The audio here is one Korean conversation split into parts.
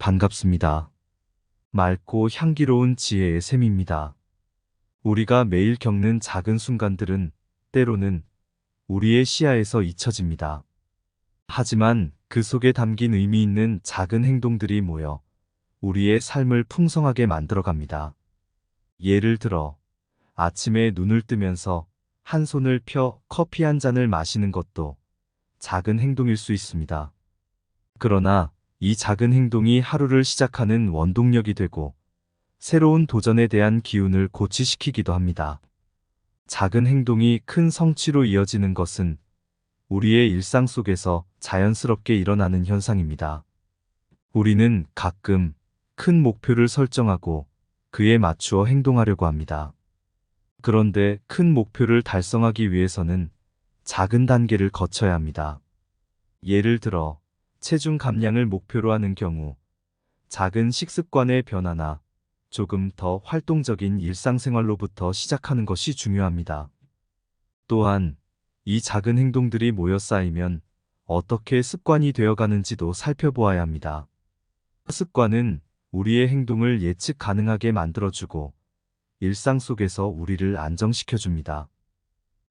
반갑습니다. 맑고 향기로운 지혜의 샘입니다. 우리가 매일 겪는 작은 순간들은 때로는 우리의 시야에서 잊혀집니다. 하지만 그 속에 담긴 의미 있는 작은 행동들이 모여 우리의 삶을 풍성하게 만들어갑니다. 예를 들어 아침에 눈을 뜨면서 한 손을 펴 커피 한 잔을 마시는 것도 작은 행동일 수 있습니다. 그러나 이 작은 행동이 하루를 시작하는 원동력이 되고 새로운 도전에 대한 기운을 고취시키기도 합니다. 작은 행동이 큰 성취로 이어지는 것은 우리의 일상 속에서 자연스럽게 일어나는 현상입니다. 우리는 가끔 큰 목표를 설정하고 그에 맞추어 행동하려고 합니다. 그런데 큰 목표를 달성하기 위해서는 작은 단계를 거쳐야 합니다. 예를 들어 체중 감량을 목표로 하는 경우 작은 식습관의 변화나 조금 더 활동적인 일상생활로부터 시작하는 것이 중요합니다. 또한 이 작은 행동들이 모여 쌓이면 어떻게 습관이 되어가는지도 살펴보아야 합니다. 습관은 우리의 행동을 예측 가능하게 만들어주고 일상 속에서 우리를 안정시켜줍니다.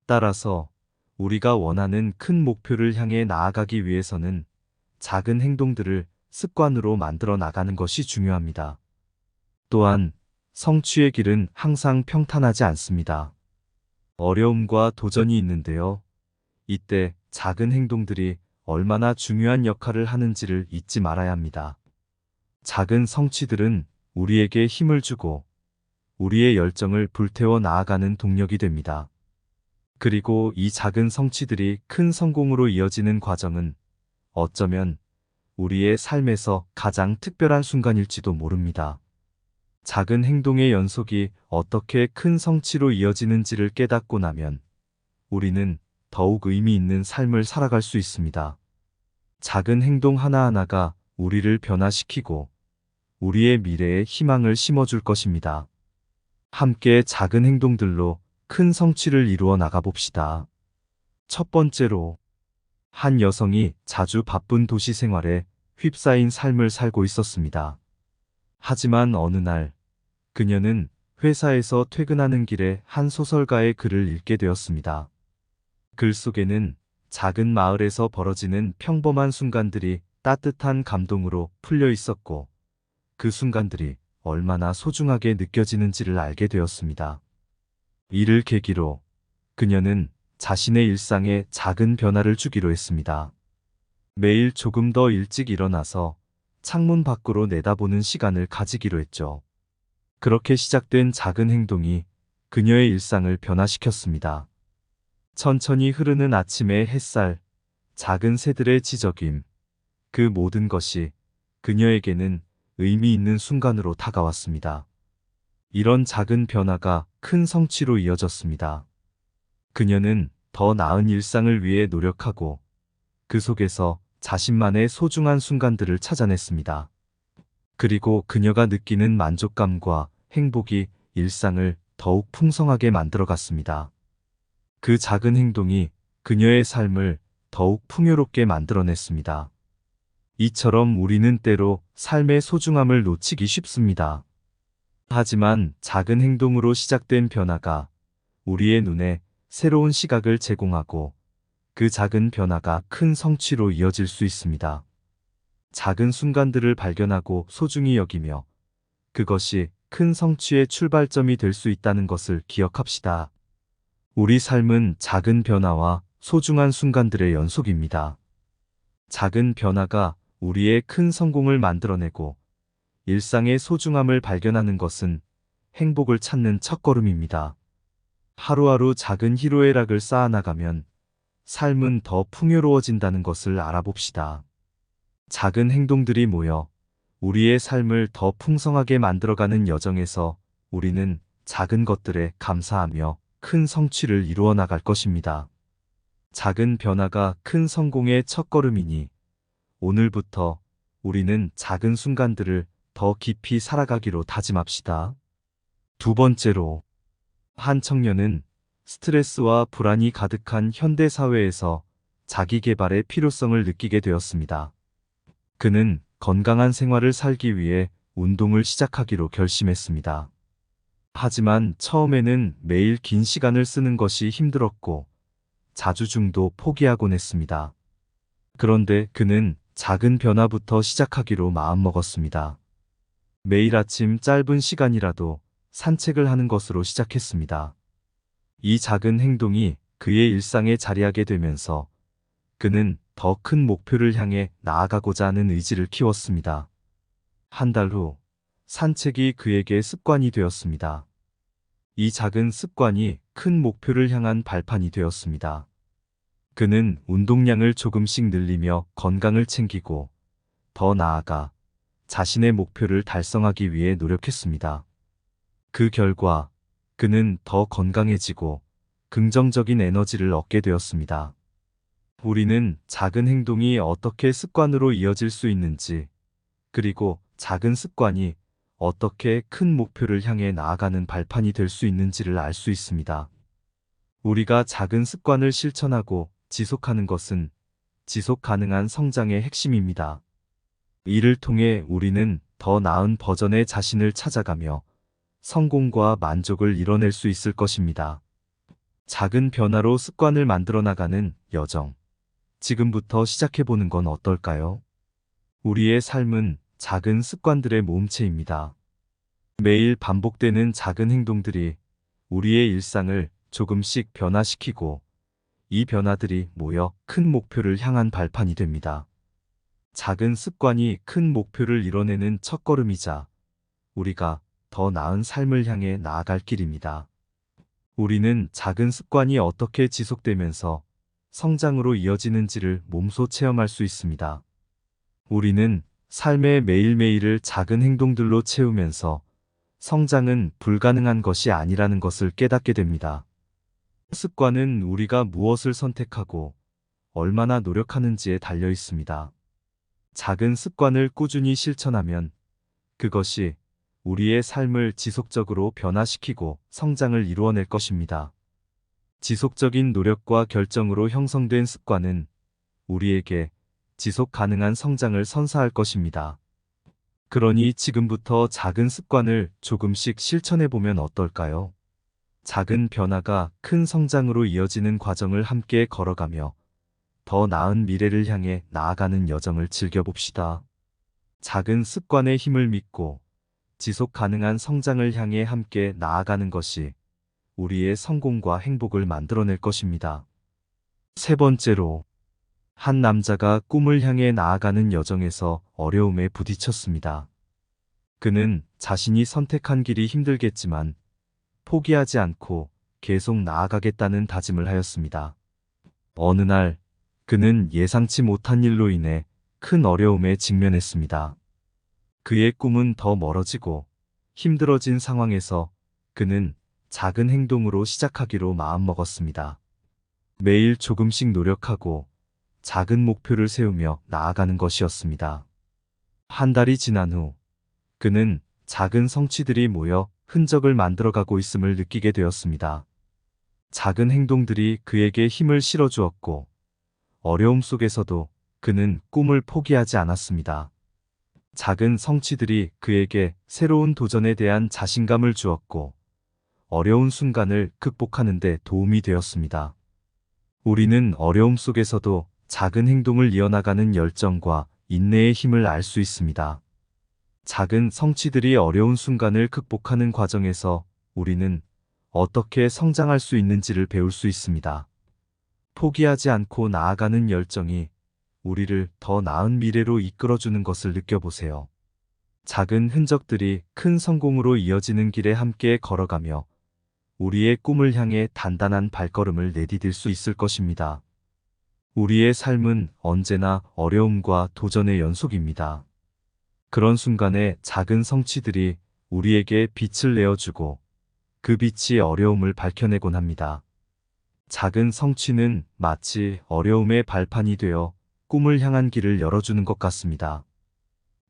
따라서 우리가 원하는 큰 목표를 향해 나아가기 위해서는 작은 행동들을 습관으로 만들어 나가는 것이 중요합니다. 또한 성취의 길은 항상 평탄하지 않습니다. 어려움과 도전이 있는데요. 이때 작은 행동들이 얼마나 중요한 역할을 하는지를 잊지 말아야 합니다. 작은 성취들은 우리에게 힘을 주고 우리의 열정을 불태워 나아가는 동력이 됩니다. 그리고 이 작은 성취들이 큰 성공으로 이어지는 과정은 어쩌면 우리의 삶에서 가장 특별한 순간일지도 모릅니다. 작은 행동의 연속이 어떻게 큰 성취로 이어지는지를 깨닫고 나면 우리는 더욱 의미 있는 삶을 살아갈 수 있습니다. 작은 행동 하나하나가 우리를 변화시키고 우리의 미래에 희망을 심어줄 것입니다. 함께 작은 행동들로 큰 성취를 이루어 나가봅시다. 첫 번째로, 한 여성이 자주 바쁜 도시 생활에 휩싸인 삶을 살고 있었습니다. 하지만 어느 날 그녀는 회사에서 퇴근하는 길에 한 소설가의 글을 읽게 되었습니다. 글 속에는 작은 마을에서 벌어지는 평범한 순간들이 따뜻한 감동으로 풀려 있었고 그 순간들이 얼마나 소중하게 느껴지는지를 알게 되었습니다. 이를 계기로 그녀는 자신의 일상에 작은 변화를 주기로 했습니다. 매일 조금 더 일찍 일어나서 창문 밖으로 내다보는 시간을 가지기로 했죠. 그렇게 시작된 작은 행동이 그녀의 일상을 변화시켰습니다. 천천히 흐르는 아침의 햇살, 작은 새들의 지저귐, 그 모든 것이 그녀에게는 의미 있는 순간으로 다가왔습니다. 이런 작은 변화가 큰 성취로 이어졌습니다. 그녀는 더 나은 일상을 위해 노력하고 그 속에서 자신만의 소중한 순간들을 찾아냈습니다. 그리고 그녀가 느끼는 만족감과 행복이 일상을 더욱 풍성하게 만들어갔습니다. 그 작은 행동이 그녀의 삶을 더욱 풍요롭게 만들어냈습니다. 이처럼 우리는 때로 삶의 소중함을 놓치기 쉽습니다. 하지만 작은 행동으로 시작된 변화가 우리의 눈에 새로운 시각을 제공하고 그 작은 변화가 큰 성취로 이어질 수 있습니다. 작은 순간들을 발견하고 소중히 여기며 그것이 큰 성취의 출발점이 될 수 있다는 것을 기억합시다. 우리 삶은 작은 변화와 소중한 순간들의 연속입니다. 작은 변화가 우리의 큰 성공을 만들어내고 일상의 소중함을 발견하는 것은 행복을 찾는 첫걸음입니다. 하루하루 작은 희로애락을 쌓아나가면 삶은 더 풍요로워진다는 것을 알아봅시다. 작은 행동들이 모여 우리의 삶을 더 풍성하게 만들어가는 여정에서 우리는 작은 것들에 감사하며 큰 성취를 이루어 나갈 것입니다. 작은 변화가 큰 성공의 첫걸음이니 오늘부터 우리는 작은 순간들을 더 깊이 살아가기로 다짐합시다. 두 번째로, 한 청년은 스트레스와 불안이 가득한 현대 사회에서 자기 개발의 필요성을 느끼게 되었습니다. 그는 건강한 생활을 살기 위해 운동을 시작하기로 결심했습니다. 하지만 처음에는 매일 긴 시간을 쓰는 것이 힘들었고 자주중도 포기하곤 했습니다. 그런데 그는 작은 변화부터 시작하기로 마음먹었습니다. 매일 아침 짧은 시간이라도 산책을 하는 것으로 시작했습니다. 이 작은 행동이 그의 일상에 자리하게 되면서 그는 더 큰 목표를 향해 나아가고자 하는 의지를 키웠습니다. 한 달 후, 산책이 그에게 습관이 되었습니다. 이 작은 습관이 큰 목표를 향한 발판이 되었습니다. 그는 운동량을 조금씩 늘리며 건강을 챙기고 더 나아가 자신의 목표를 달성하기 위해 노력했습니다. 그 결과 그는 더 건강해지고 긍정적인 에너지를 얻게 되었습니다. 우리는 작은 행동이 어떻게 습관으로 이어질 수 있는지, 그리고 작은 습관이 어떻게 큰 목표를 향해 나아가는 발판이 될 수 있는지를 알 수 있습니다. 우리가 작은 습관을 실천하고 지속하는 것은 지속 가능한 성장의 핵심입니다. 이를 통해 우리는 더 나은 버전의 자신을 찾아가며 성공과 만족을 이뤄낼 수 있을 것입니다. 작은 변화로 습관을 만들어 나가는 여정. 지금부터 시작해보는 건 어떨까요? 우리의 삶은 작은 습관들의 모음체입니다. 매일 반복되는 작은 행동들이 우리의 일상을 조금씩 변화시키고 이 변화들이 모여 큰 목표를 향한 발판이 됩니다. 작은 습관이 큰 목표를 이뤄내는 첫걸음이자 우리가 더 나은 삶을 향해 나아갈 길입니다. 우리는 작은 습관이 어떻게 지속되면서 성장으로 이어지는지를 몸소 체험할 수 있습니다. 우리는 삶의 매일매일을 작은 행동들로 채우면서 성장은 불가능한 것이 아니라는 것을 깨닫게 됩니다. 습관은 우리가 무엇을 선택하고 얼마나 노력하는지에 달려 있습니다. 작은 습관을 꾸준히 실천하면 그것이 우리의 삶을 지속적으로 변화시키고 성장을 이루어낼 것입니다. 지속적인 노력과 결정으로 형성된 습관은 우리에게 지속 가능한 성장을 선사할 것입니다. 그러니 지금부터 작은 습관을 조금씩 실천해보면 어떨까요? 작은 변화가 큰 성장으로 이어지는 과정을 함께 걸어가며 더 나은 미래를 향해 나아가는 여정을 즐겨봅시다. 작은 습관의 힘을 믿고 지속 가능한 성장을 향해 함께 나아가는 것이 우리의 성공과 행복을 만들어낼 것입니다. 세 번째로, 한 남자가 꿈을 향해 나아가는 여정에서 어려움에 부딪혔습니다. 그는 자신이 선택한 길이 힘들겠지만 포기하지 않고 계속 나아가겠다는 다짐을 하였습니다. 어느 날, 그는 예상치 못한 일로 인해 큰 어려움에 직면했습니다. 그의 꿈은 더 멀어지고 힘들어진 상황에서 그는 작은 행동으로 시작하기로 마음먹었습니다. 매일 조금씩 노력하고 작은 목표를 세우며 나아가는 것이었습니다. 한 달이 지난 후 그는 작은 성취들이 모여 흔적을 만들어가고 있음을 느끼게 되었습니다. 작은 행동들이 그에게 힘을 실어주었고 어려움 속에서도 그는 꿈을 포기하지 않았습니다. 작은 성취들이 그에게 새로운 도전에 대한 자신감을 주었고 어려운 순간을 극복하는 데 도움이 되었습니다. 우리는 어려움 속에서도 작은 행동을 이어나가는 열정과 인내의 힘을 알 수 있습니다. 작은 성취들이 어려운 순간을 극복하는 과정에서 우리는 어떻게 성장할 수 있는지를 배울 수 있습니다. 포기하지 않고 나아가는 열정이 우리를 더 나은 미래로 이끌어주는 것을 느껴보세요. 작은 흔적들이 큰 성공으로 이어지는 길에 함께 걸어가며 우리의 꿈을 향해 단단한 발걸음을 내디딜 수 있을 것입니다. 우리의 삶은 언제나 어려움과 도전의 연속입니다. 그런 순간에 작은 성취들이 우리에게 빛을 내어주고 그 빛이 어려움을 밝혀내곤 합니다. 작은 성취는 마치 어려움의 발판이 되어 꿈을 향한 길을 열어주는 것 같습니다.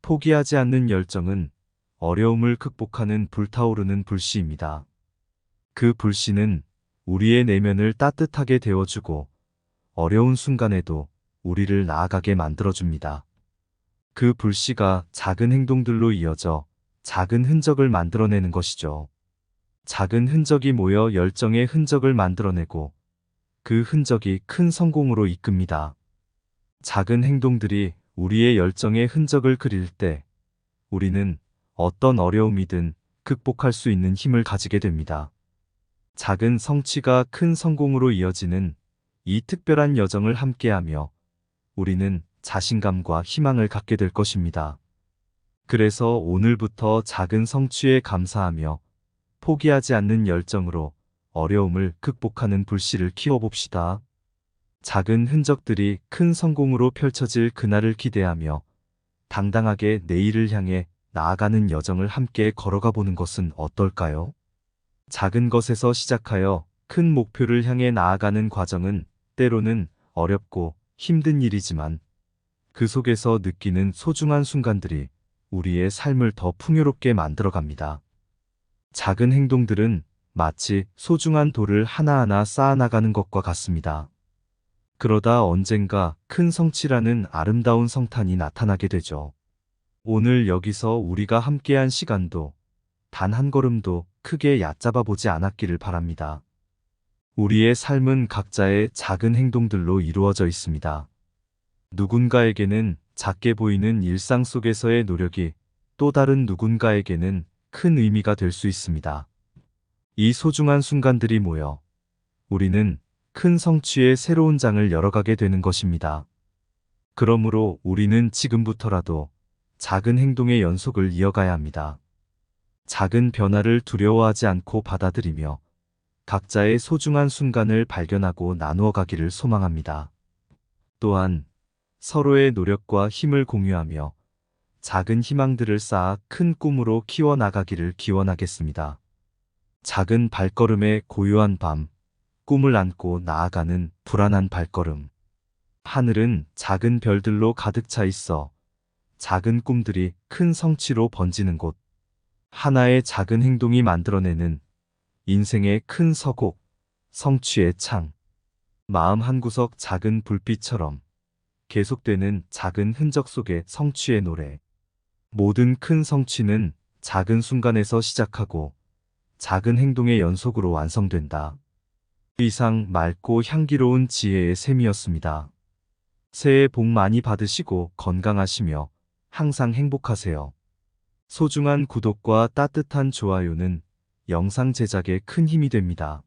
포기하지 않는 열정은 어려움을 극복하는 불타오르는 불씨입니다. 그 불씨는 우리의 내면을 따뜻하게 데워주고 어려운 순간에도 우리를 나아가게 만들어줍니다. 그 불씨가 작은 행동들로 이어져 작은 흔적을 만들어내는 것이죠. 작은 흔적이 모여 열정의 흔적을 만들어내고 그 흔적이 큰 성공으로 이끕니다. 작은 행동들이 우리의 열정의 흔적을 그릴 때 우리는 어떤 어려움이든 극복할 수 있는 힘을 가지게 됩니다. 작은 성취가 큰 성공으로 이어지는 이 특별한 여정을 함께하며 우리는 자신감과 희망을 갖게 될 것입니다. 그래서 오늘부터 작은 성취에 감사하며 포기하지 않는 열정으로 어려움을 극복하는 불씨를 키워봅시다. 작은 흔적들이 큰 성공으로 펼쳐질 그날을 기대하며 당당하게 내일을 향해 나아가는 여정을 함께 걸어가 보는 것은 어떨까요? 작은 것에서 시작하여 큰 목표를 향해 나아가는 과정은 때로는 어렵고 힘든 일이지만 그 속에서 느끼는 소중한 순간들이 우리의 삶을 더 풍요롭게 만들어갑니다. 작은 행동들은 마치 소중한 돌을 하나하나 쌓아나가는 것과 같습니다. 그러다 언젠가 큰 성취라는 아름다운 성탄이 나타나게 되죠. 오늘 여기서 우리가 함께한 시간도 단 한 걸음도 크게 얕잡아 보지 않았기를 바랍니다. 우리의 삶은 각자의 작은 행동들로 이루어져 있습니다. 누군가에게는 작게 보이는 일상 속에서의 노력이 또 다른 누군가에게는 큰 의미가 될 수 있습니다. 이 소중한 순간들이 모여 우리는 큰 성취의 새로운 장을 열어가게 되는 것입니다. 그러므로 우리는 지금부터라도 작은 행동의 연속을 이어가야 합니다. 작은 변화를 두려워하지 않고 받아들이며 각자의 소중한 순간을 발견하고 나누어 가기를 소망합니다. 또한 서로의 노력과 힘을 공유하며 작은 희망들을 쌓아 큰 꿈으로 키워나가기를 기원하겠습니다. 작은 발걸음의 고요한 밤, 꿈을 안고 나아가는 불안한 발걸음. 하늘은 작은 별들로 가득 차 있어 작은 꿈들이 큰 성취로 번지는 곳. 하나의 작은 행동이 만들어내는 인생의 큰 서곡, 성취의 창. 마음 한구석 작은 불빛처럼 계속되는 작은 흔적 속의 성취의 노래. 모든 큰 성취는 작은 순간에서 시작하고 작은 행동의 연속으로 완성된다. 이상 맑고 향기로운 지혜의 샘이었습니다. 새해 복 많이 받으시고 건강하시며 항상 행복하세요. 소중한 구독과 따뜻한 좋아요는 영상 제작에 큰 힘이 됩니다.